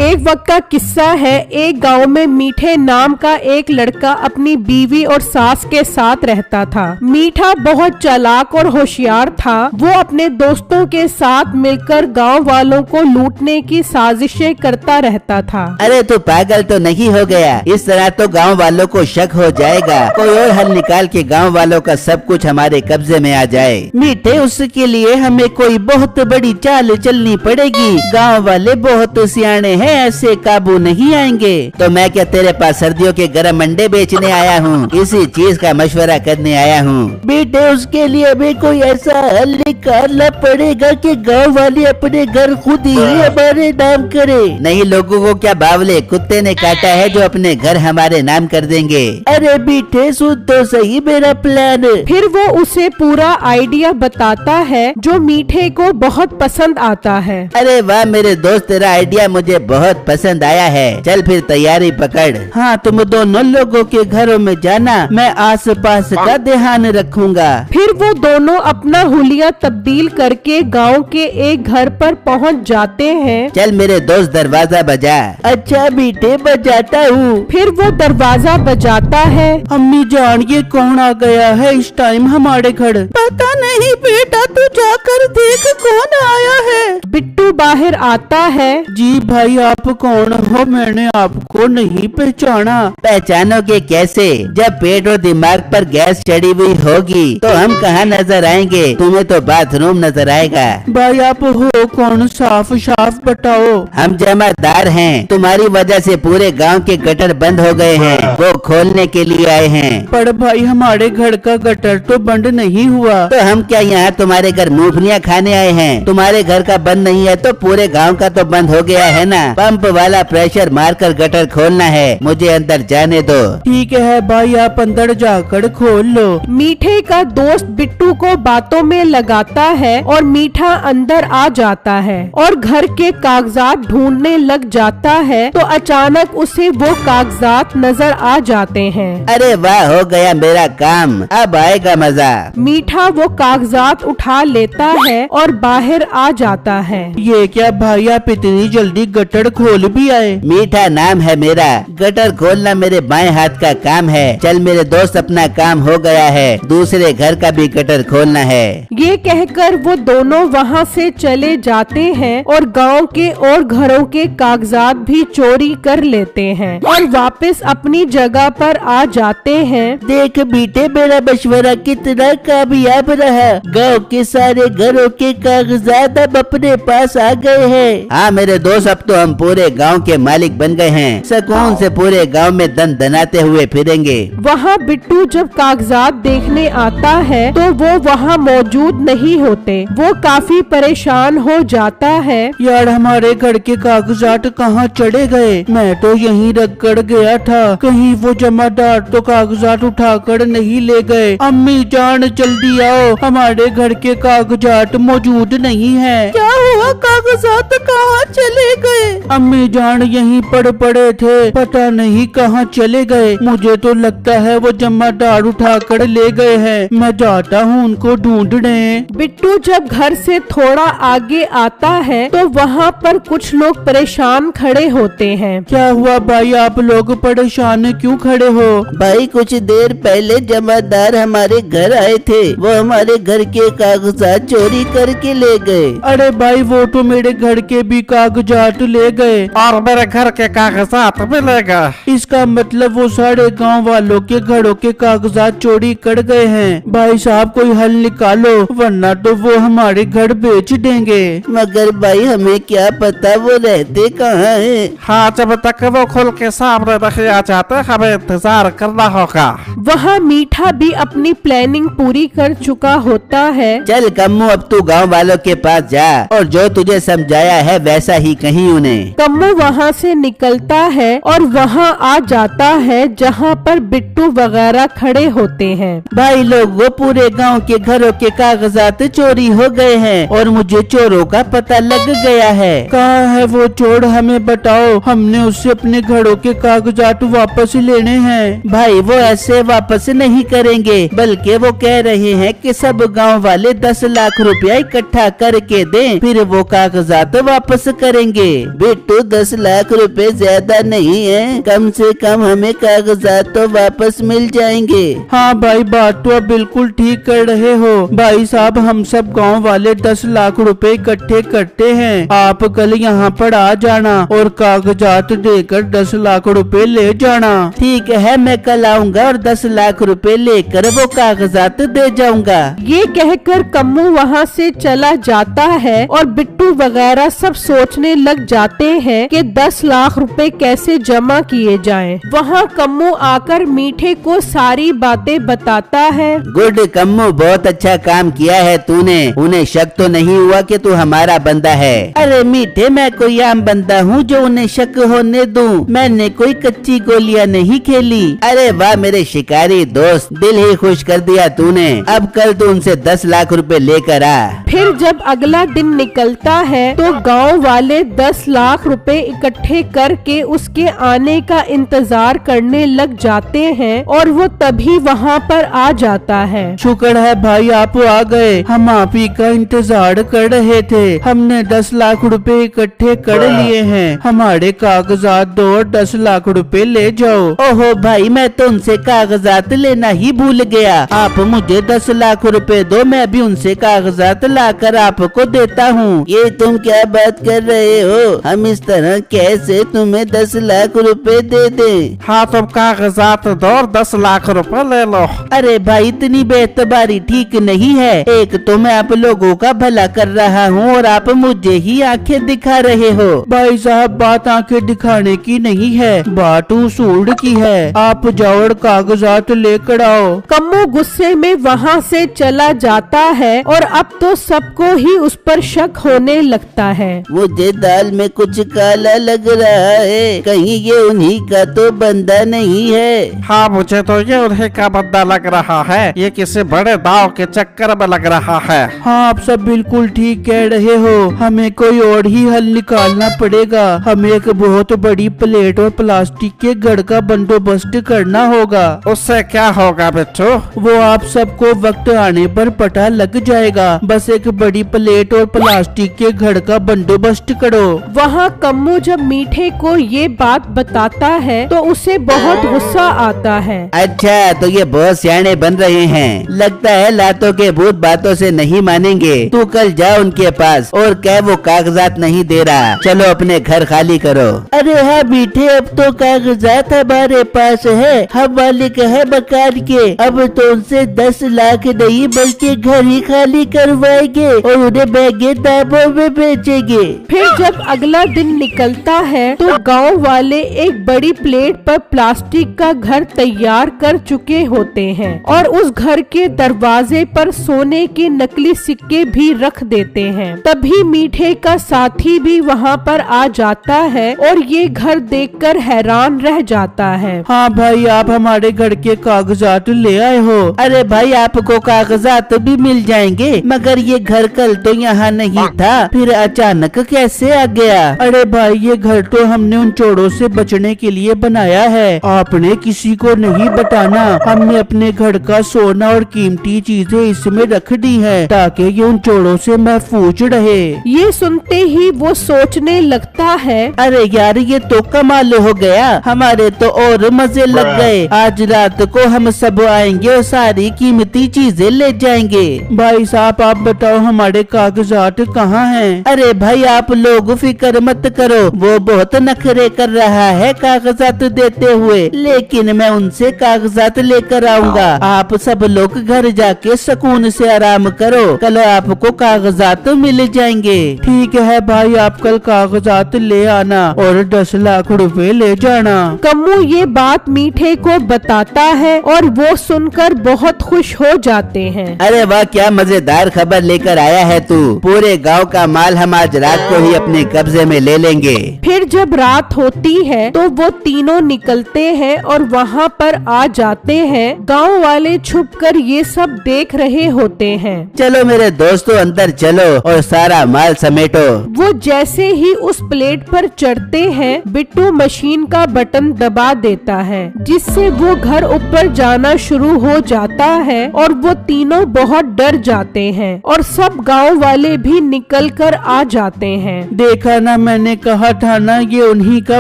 एक वक्त का किस्सा है। एक गांव में मीठे नाम का एक लड़का अपनी बीवी और सास के साथ रहता था। मीठा बहुत चालाक और होशियार था। वो अपने दोस्तों के साथ मिलकर गांव वालों को लूटने की साजिशें करता रहता था। अरे तू पागल तो नहीं हो गया? इस तरह तो गांव वालों को शक हो जाएगा। कोई और हल निकाल के गांव वालों का सब कुछ हमारे कब्जे में आ जाए। मीठे, उसके लिए हमें कोई बहुत बड़ी चाल चलनी पड़ेगी। गांव वाले बहुत सियाने हैं, ऐसे काबू नहीं आएंगे। तो मैं क्या तेरे पास सर्दियों के गर्म अंडे बेचने आया हूँ? इसी चीज का मशवरा करने आया हूँ। बेटे, उसके लिए हमें कोई ऐसा हल निकालना पड़ेगा कि गांव वाले अपने घर खुद ही हमारे नाम करे। नहीं, लोगों को क्या बावले कुत्ते ने काटा है जो अपने घर हमारे नाम कर देंगे? अरे बेटे, सुन तो सही मेरा प्लान। फिर वो उसे पूरा आइडिया बताता है जो मीठे को बहुत पसंद आता है। अरे वाह मेरे दोस्त, तेरा आइडिया मुझे बहुत पसंद आया है। चल फिर तैयारी पकड़। हाँ, तुम दोनों लोगों के घरों में जाना, मैं आस पास का ध्यान रखूंगा। फिर वो दोनों अपना हुलिया तब्दील करके गांव के एक घर पर पहुंच जाते हैं। चल मेरे दोस्त, दरवाजा बजा। अच्छा बेटे, बजाता हूँ। फिर वो दरवाजा बजाता है। अम्मी जान, ये कौन आ गया है इस टाइम हमारे घर? पता नहीं बेटा, तू जाकर देख कौन आया है। बिट्टू बाहर आता है। जी भाई, आप कौन हो? मैंने आपको नहीं पहचाना। पहचानोगे कैसे? जब पेट और दिमाग पर गैस चढ़ी हुई होगी तो हम कहाँ नजर आएंगे? तुम्हें तो बाथरूम नजर आएगा। भाई आप हो कौन? साफ साफ बताओ। हम जमादार हैं। तुम्हारी वजह से पूरे गांव के गटर बंद हो गए हैं, वो खोलने के लिए आए हैं। पर भाई, हमारे घर का गटर तो बंद नहीं हुआ। तो हम क्या यहाँ तुम्हारे घर मूंगफलियाँ खाने आए हैं? तुम्हारे घर का बंद नहीं है तो पूरे गांव का तो बंद हो गया है ना। पंप वाला प्रेशर मारकर गटर खोलना है। मुझे अंदर जाने दो। ठीक है भाई, आप अंदर जाकर खोल लो। मीठे का दोस्त बिट्टू को बातों में लगाता है और मीठा अंदर आ जाता है और घर के कागजात ढूंढने लग जाता है। तो अचानक उसे वो कागजात नजर आ जाते हैं। अरे वाह, हो गया मेरा काम, अब आएगा मजा। मीठा वो कागजात उठा लेता है और बाहर आ जाता है। ये क्या भाई, आप इतनी जल्दी गटर खोल भी आए? मीठा नाम है मेरा। गटर खोलना मेरे बाएं हाथ का काम है। चल मेरे दोस्त, अपना काम हो गया है। दूसरे घर का भी गटर खोलना है। ये कहकर वो दोनों वहाँ से चले जाते हैं और गांव के और घरों के कागजात भी चोरी कर लेते हैं और वापस अपनी जगह पर आ जाते हैं। देख बेटे, मेरा मशवरा कितना कामयाब रहा। गांव के सारे घरों के कागजात अब अपने पास आ गए हैं। हाँ मेरे दोस्त, अब तो हम पूरे गांव के मालिक बन गए हैं। सुकून से पूरे गांव में दन दनाते हुए फिरेंगे। वहाँ बिट्टू जब कागजात देखने आता है तो वो वहाँ मौजूद नहीं होते। वो काफी परेशान हो जाता है। यार, हमारे घर के कागजात कहाँ चढ़े गए? मैं तो यहीं रख कर गया था। कहीं वो जमादार तो कागजात उठाकर नहीं ले गए? अम्मी जान, जल्दी आओ, हमारे घर के कागजात मौजूद नहीं है। क्या हुआ? कागजात कहाँ चले गए? अम्मी जान, यहीं पड़े थे, पता नहीं कहाँ चले गए। मुझे तो लगता है वो जमादार उठाकर ले गए हैं। मैं जाता हूँ उनको ढूंढने। बिट्टू जब घर से थोड़ा आगे आता है तो वहाँ पर कुछ लोग परेशान खड़े होते हैं। क्या हुआ भाई, आप लोग परेशान क्यों खड़े हो? भाई, कुछ देर पहले जमादार हमारे घर आए थे। वो हमारे घर के कागजात चोरी करके ले गए। अरे भाई, वो तो मेरे घर के भी कागजात ले गए और मेरे घर के कागजात भी ले गए। इसका मतलब वो सारे गांव वालों के घरों के कागजात चोरी कर गए हैं। भाई साहब, कोई हल निकालो, वरना तो वो हमारे घर बेच देंगे। मगर भाई, हमें क्या पता वो रहते कहाँ हैं? हाँ, जब तक वो खुल के सामने नहीं आ जाते हमें इंतजार करना होगा। वहाँ मीठा भी अपनी प्लानिंग पूरी कर चुका होता है। चल कम्मू, अब तू गांव वालों के पास जा और जो तुझे समझाया है वैसा ही कहीं उन्हें। कम्मू वहाँ से निकलता है और वहाँ आ जाता है जहाँ पर बिट्टू वगैरह खड़े होते हैं। भाई लोग, वो पूरे गांव के घरों के कागजात चोरी हो गए हैं और मुझे चोरों का पता लग गया है। कहाँ है वो चोर? हमें बताओ, हमने उससे अपने घरों के कागजात वापस लेने हैं। भाई, वो ऐसे वापस नहीं करेंगे, बल्कि वो कह रहे हैं कि सब गांव वाले 10 लाख रुपया इकट्ठा करके दें, फिर वो कागजात वापस करेंगे। बिट्टू 10 लाख रुपए ज्यादा नहीं है, कम से कम हमें कागजात तो वापस मिल जाएंगे। हाँ भाई, बात तो आप बिल्कुल ठीक कर रहे हो। भाई साहब, हम सब गांव वाले 10 लाख रुपए इकट्ठे करते हैं। आप कल यहाँ पर आ जाना और कागजात देकर 10 लाख रुपए ले जाना। ठीक है, मैं कल आऊँगा और 10 लाख रुपए लेकर वो कागजात दे जाऊँगा। ये कहकर कम्मू वहाँ से चला जाता है और बिट्टू वगैरह सब सोचने लग जाते हैं कि 10 लाख रुपए कैसे जमा किए जाएं। वहाँ कम्मू आकर मीठे को सारी बातें बताता है। गुड कम्मू, बहुत अच्छा काम किया है तूने। उन्हें शक तो नहीं हुआ कि तू हमारा बंदा है। अरे मीठे, मैं कोई आम बंदा हूँ जो उन्हें शक होने दूं। मैंने कोई कच्ची गोलियां नहीं खेली। अरे वाह मेरे शिकारी दोस्त, दिल ही खुश कर दिया तूने। अब कल तू उनसे 10 लाख रुपए लेकर आ। फिर जब अगला दिन निकलता है तो गांव वाले 10 लाख रुपए इकट्ठे करके उसके आने का इंतजार करने लग जाते हैं और वो तभी वहाँ पर आ जाता है। शुक्र है भाई, आप आ गए। हम आप ही का इंतजार कर रहे थे। हमने 10 लाख रुपए इकट्ठे कर लिए हैं। हमारे कागजात दो और 10 लाख रुपए ले जाओ। ओहो भाई, मैं तो उनसे कागजात लेना ही भूल गया। आप मुझे 10 लाख रुपए दो, मैं भी उनसे कागजात लाकर आपको देता हूँ। ये तुम क्या बात कर रहे हो? हम इस तरह कैसे तुम्हें 10 लाख रुपए दे दें? हाँ, तुम कागजात दो और 10 लाख रुपए ले लो। अरे भाई, इतनी बेतबारी ठीक नहीं है। एक तो मैं आप लोगों का भला कर रहा हूँ और आप मुझे ही आंखें दिखा रहे हो। भाई साहब, बात आंखें दिखाने की नहीं है, बात उसूल की है। आप जाओ और कागजात लेकर आओ। कम्मू गुस्से में वहाँ से चला जाता है और अब तो सबको ही उस पर शक होने लगता है। मुझे दाल में कुछ काला लग रहा है, कहीं ये उन्हीं का तो बंदा नहीं है। हाँ, मुझे तो ये उन्हीं का बंदा लग रहा है। ये किसी बड़े दाव के चक्कर में लग रहा है। हाँ, आप सब बिल्कुल ठीक कह रहे हो। हमें कोई और ही हल निकालना पड़ेगा। हमें एक बहुत बड़ी प्लेट और प्लास्टिक के घड़ का बंदोबस्त करना होगा। उससे क्या होगा बिट्टू? वो आप सबको वक्त आने पर पता लग जाएगा। बस एक बड़ी प्लेट और प्लास्टिक के घड़ का बंदोबस्त करो। वहाँ कम्मू जब मीठे को ये बात बताता है तो उसे बहुत गुस्सा आता है। अच्छा, तो ये बहुत सियाने बन रहे हैं। लगता है लातों के भूत बातों से नहीं मानेंगे। तू कल जा उनके पास और कह वो कागजात नहीं दे रहा। चलो अपने घर खाली करो। अरे हाँ मीठे, अब तो कागजात हमारे पास है। हम मालिक है मकान के। अब तो उनसे 10 लाख नहीं बल्कि घर ही खाली करवाएंगे और उन्हें महंगे दामों में बेचेंगे। फिर जब अगला दिन निकलता है तो गांव वाले एक बड़ी प्लेट पर प्लास्टिक का घर तैयार कर चुके होते हैं और उस घर के दरवाजे पर सोने के नकली सिक्के भी रख देते हैं। तभी मीठे का साथी भी वहाँ पर आ जाता है और ये घर देखकर हैरान रह जाता है। हाँ भाई, आप हमारे घर के कागजात ले आए हो। अरे भाई, आपको कागजात भी मिल जाएंगे, मगर ये घर कल तो यहाँ नहीं था, फिर अचानक कैसे आ गया? अरे भाई, ये घर तो हमने उन चोरों से बचने के लिए बनाया है। आपने किसी को नहीं बताना। हमने अपने घर का सोना और कीमती चीजें इसमें रख दी है ताकि ये उन चोरों से महफूज रहे। ये सुनते ही वो सोचने लगता है, अरे यार, ये तो कमाल हो गया। हमारे तो और मजे लग गए। आज रात को हम सब आएंगे और सारी कीमती चीजें ले जाएंगे। भाई साहब, आप बताओ हमारे कागजात कहाँ हैं? अरे भाई, आप लोग फिक्र मत करो। वो बहुत नखरे कर रहा है कागजात देते हुए, लेकिन मैं उनसे कागजात लेकर आऊंगा। आप सब लोग घर जाके सुकून से आराम करो, कल आपको कागजात मिल जाएंगे। ठीक है भाई, आप कल कागजात ले आना और 10 लाख रुपए ले जाना। कम्मू ये बात मीठे को बताता है और वो सुनकर बहुत खुश हो जाते हैं। अरे वाह, क्या मजेदार खबर लेकर आया है तू। पूरे गांव का माल हम आज रात को ही अपने कब्जे में ले लेंगे। फिर जब रात होती है तो वो तीनों निकलते हैं और वहाँ पर आ जाते हैं। गांव वाले छुपकर ये सब देख रहे होते हैं। चलो मेरे दोस्तों, अंदर चलो और सारा माल समेटो। वो जैसे ही उस प्लेट पर चढ़ते हैं, बिट्टू मशीन का बटन दबा देता है, जिससे वो घर ऊपर जाना शुरू हो जाता है और वो तीनों बहुत डर जाते हैं और सब गांव वाले भी निकल कर आ जाते हैं। देखा ना मैंने कहा था ना, ये उन्हीं का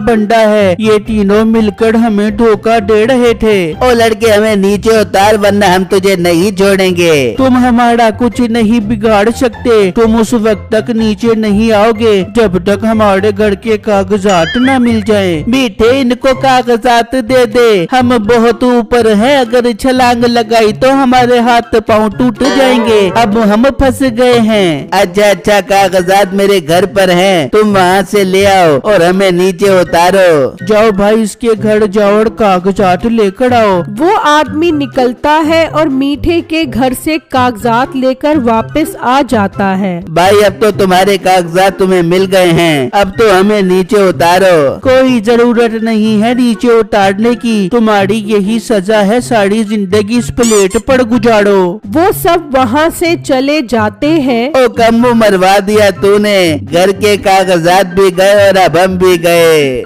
बंदा है। ये तीनों मिलकर हमें धोखा दे रहे थे। ओ लड़के, हमें नीचे उतार वरना हम तुझे नहीं छोड़ेंगे। तुम हमारा कुछ नहीं बिगाड़ सकते। तुम उस वक्त तक नीचे नहीं आओगे जब तक हमारे घर के कागजात न मिल जाएं। मीठे, इनको कागजात दे दे, हम बहुत ऊपर हैं। अगर छलांग लगाई तो हमारे हाथ पांव टूट जाएंगे। अब हम फंस गए हैं। अच्छा, कागजात मेरे घर पर हैं, तुम वहाँ से ले आओ और हमें नीचे उतारो। जाओ भाई, इसके घर जाओ और कागजात लेकर आओ। वो आदमी निकलता है और मीठे के घर से कागजात लेकर वापस आ जाता है। भाई, अब तो तुम्हारे कागजात तुम्हें मिल गए हैं, अब तो हमें नीचे उतारो। कोई जरूरत नहीं है नीचे उतारने की, तुम्हारी यही सजा है, सारी जिंदगी इस प्लेट पर गुजारो। वो सब वहाँ से चले जाते हैं। ओ कम मरवा दिया तूने, घर के कागजात भी गए और अब हम भी गए।